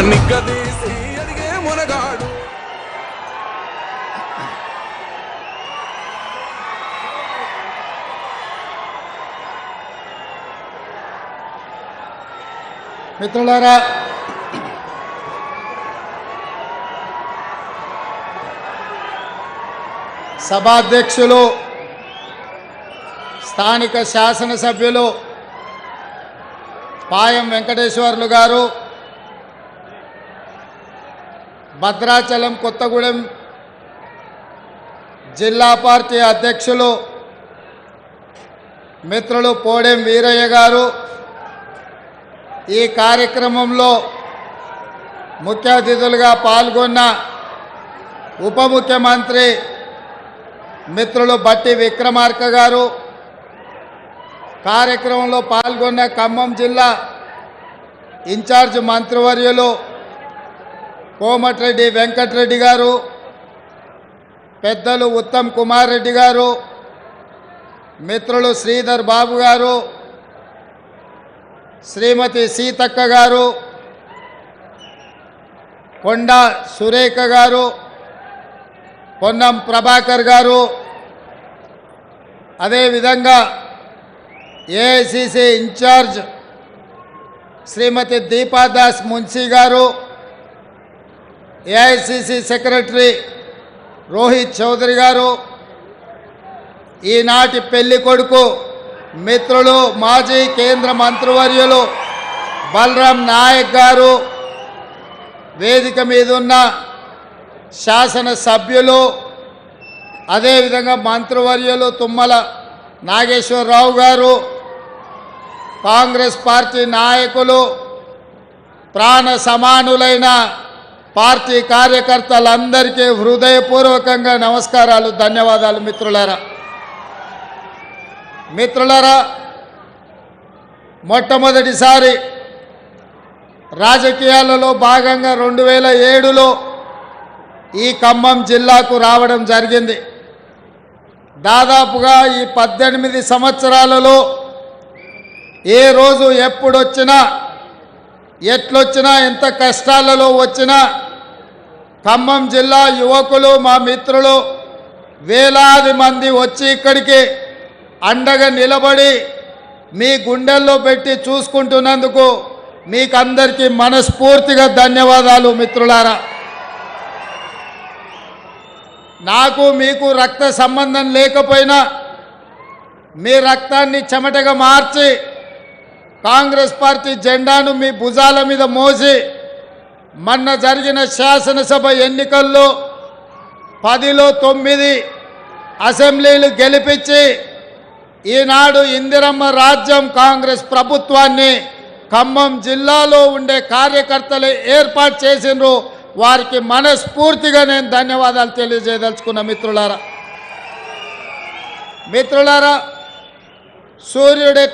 నిగ్గదీసి అడిగే మునగాడు. మిత్రులారా, సభాధ్యక్షులు, స్థానిక శాసనసభ్యులు పాయం వెంకటేశ్వర్లు గారు, భద్రాచలం కొత్తగూడెం జిల్లా పార్టీ అధ్యక్షులు మిత్రులు పోడెం వీరయ్య గారు, ఈ కార్యక్రమంలో ముఖ్య అతిథులుగా పాల్గొన్న ఉప ముఖ్యమంత్రి మిత్రులు బట్టి విక్రమార్క గారు, కార్యక్రమంలో పాల్గొన్న ఖమ్మం జిల్లా ఇన్ఛార్జ్ మంత్రివర్యులు కోమటిరెడ్డి వెంకటరెడ్డి గారు, పెద్దలు ఉత్తమ్ కుమార్ రెడ్డి గారు, మిత్రులు శ్రీధర్ బాబు గారు, శ్రీమతి సీతక్క గారు, కొండా సురేఖ గారు, పొన్నం ప్రభాకర్ గారు, అదేవిధంగా ఏఐసిసి ఇన్ఛార్జ్ శ్రీమతి దీపాదాస్ మున్సీ గారు, ఏఐసిసి సెక్రటరీ రోహిత్ చౌదరి గారు, ఈనాటి పెళ్లి కొడుకు మిత్రులు మాజీ కేంద్ర మంత్రివర్యులు బలరాం నాయక్ గారు, వేదిక మీద ఉన్న శాసన సభ్యులు, అదేవిధంగా మంత్రివర్యులు తుమ్మల నాగేశ్వరరావు గారు, కాంగ్రెస్ పార్టీ నాయకులు, ప్రాణ సమానులైన పార్టీ కార్యకర్తలందరికీ హృదయపూర్వకంగా నమస్కారాలు, ధన్యవాదాలు. మిత్రులారా, మొట్టమొదటిసారి రాజకీయాలలో భాగంగా 2007లో ఈ ఖమ్మం జిల్లాకు రావడం జరిగింది. దాదాపుగా ఈ 18 సంవత్సరాలలో ఏ రోజు ఎప్పుడొచ్చినా, ఎట్లొచ్చినా, ఎంత కష్టాలలో వచ్చినా ఖమ్మం జిల్లా యువకులు, మా మిత్రులు వేలాది మంది వచ్చి ఇక్కడికి అండగా నిలబడి మీ గుండెల్లో పెట్టి చూసుకుంటున్నందుకు మీకందరికీ మనస్ఫూర్తిగా ధన్యవాదాలు. మిత్రులారా, నాకు మీకు రక్త సంబంధం లేకపోయినా మీ రక్తాన్ని చెమటగా మార్చి కాంగ్రెస్ పార్టీ జెండాను మీ భుజాల మీద మోసి మొన్న జరిగిన శాసనసభ ఎన్నికల్లో 10లో 9 అసెంబ్లీలు గెలిపించి ఈనాడు ఇందిరమ్మ రాజ్యం కాంగ్రెస్ ప్రభుత్వాన్ని ఖమ్మం జిల్లాలో ఉండే కార్యకర్తలు ఏర్పాటు చేసినారు. వారికి మనస్ఫూర్తిగా నేను ధన్యవాదాలు తెలియజేయదలుచుకున్న. మిత్రులారా, సూర్యుడు